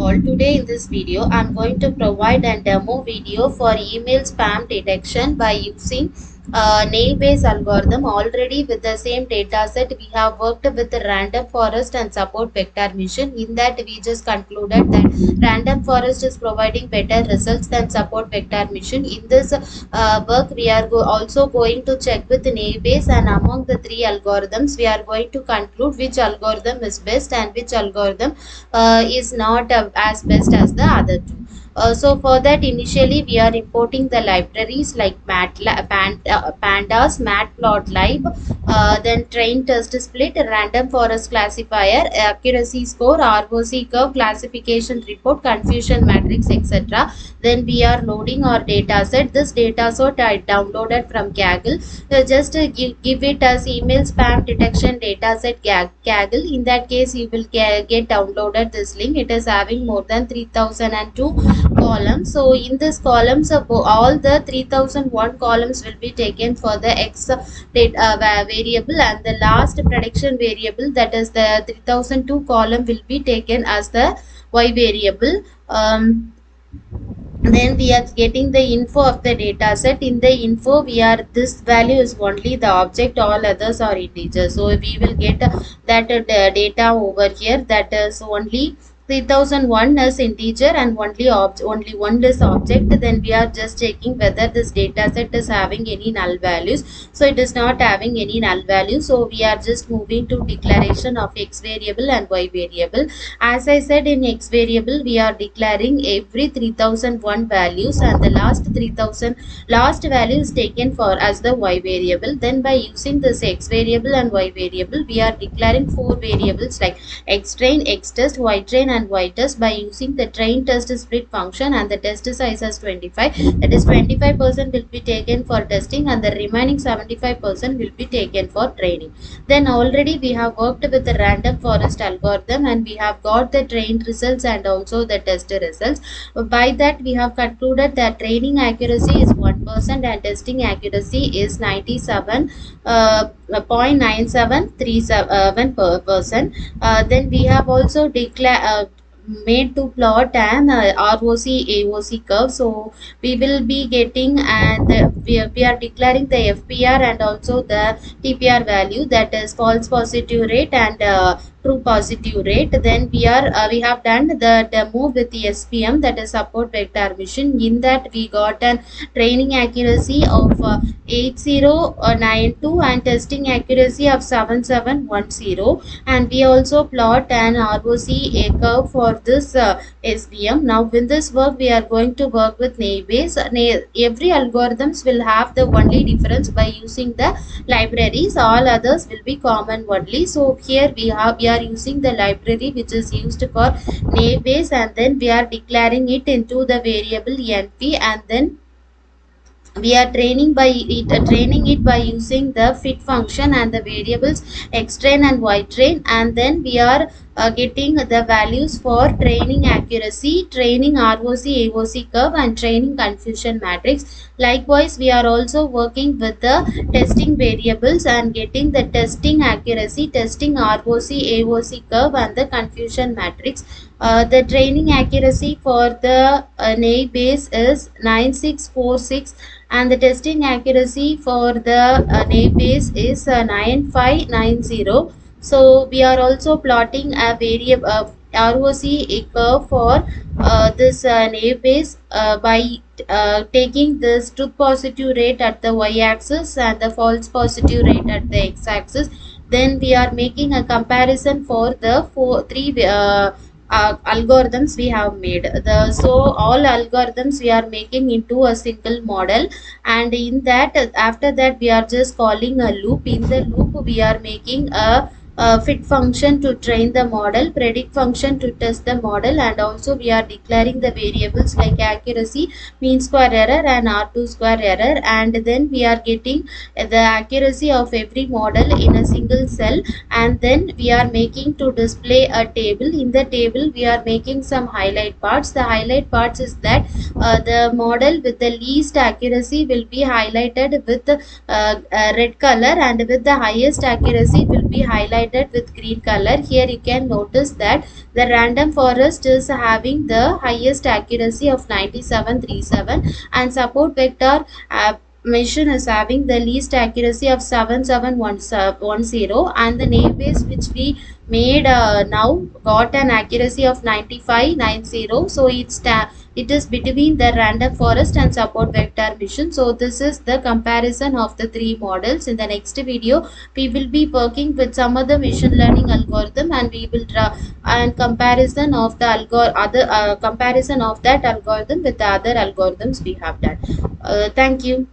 all. Today in this video I'm going to provide a demo video for email spam detection by using naive Bayes algorithm. Already with the same data set we have worked with the random forest and support vector mission. In that we just concluded that random forest is providing better results than support vector mission. In this work we are also going to check with naive Bayes, and among the three algorithms we are going to conclude which algorithm is best and which algorithm is not as best as the other two. So for that initially we are importing the libraries like pandas, matplotlib, then train test split, random forest classifier, accuracy score, ROC curve, classification report, confusion matrix, etc. Then we are loading our data set. This data set I downloaded from Kaggle. Just give it as email spam detection dataset Kaggle. In that case you will get downloaded this link. It is having more than 3002 columns. So in this columns all the 3001 columns will be taken for the X variable, and the last prediction variable, that is the 3002 column, will be taken as the Y variable. Then we are getting the info of the data set. In the info we are, this value is only the object, all others are integers. So we will get that data over here, that is only 3001 is integer and only one is object. Then we are just checking whether this data set is having any null values. So it is not having any null value, so we are just moving to declaration of X variable and Y variable. As I said, in X variable we are declaring every 3001 values, and the last value is taken for as the Y variable. Then by using this X variable and Y variable we are declaring four variables like X train, X test, Y train and Y test by using the train test split function, and the test size as 25, that is 25% will be taken for testing and the remaining 75% will be taken for training. Then already we have worked with the random forest algorithm and we have got the trained results and also the test results. By that we have concluded that training accuracy is 1% and testing accuracy is 97.9737%. Then we have also made to plot an ROC AOC curve. So we will be getting, and we are declaring the FPR and also the TPR value, that is false positive rate and true positive rate. Then we have done the demo with the SPM, that is support vector mission. In that we got an training accuracy of 8092 and testing accuracy of 7710, and we also plot an ROC A curve for this SPM. Now in this work we are going to work with naive Bayes. Every algorithms will have the only difference by using the libraries, all others will be common only. So here we are using the library which is used for naive Bayes, and then we are declaring it into the variable np, and then we are training it by using the fit function and the variables X train and Y train, and then we are getting the values for training accuracy, training ROC AOC curve and training confusion matrix. Likewise we are also working with the testing variables and getting the testing accuracy, testing ROC AOC curve and the confusion matrix. The training accuracy for the naive Bayes is 9646, and the testing accuracy for the naive Bayes is 9590. So we are also plotting a variable ROC curve for this naive Bayes by taking this truth positive rate at the y-axis and the false positive rate at the x-axis. Then we are making a comparison for the three algorithms we have made. So all algorithms we are making into a single model, and in that after that we are just calling a loop. In the loop we are making a fit function to train the model, predict function to test the model, and also we are declaring the variables like accuracy, mean square error and R2 square error, and then we are getting the accuracy of every model in a single cell, and then we are making to display a table. In the table we are making some highlight parts. The highlight parts is that the model with the least accuracy will be highlighted with red color, and with the highest accuracy will be highlighted highlighted with green color. Here you can notice that the random forest is having the highest accuracy of 9737, and support vector mission is having the least accuracy of 7710, and the name base which we made now got an accuracy of 9590. So it is between the random forest and support vector mission. So this is the comparison of the three models. In the next video we will be working with some other machine learning algorithm, and we will draw and comparison of the comparison of that algorithm with the other algorithms we have done. Thank you.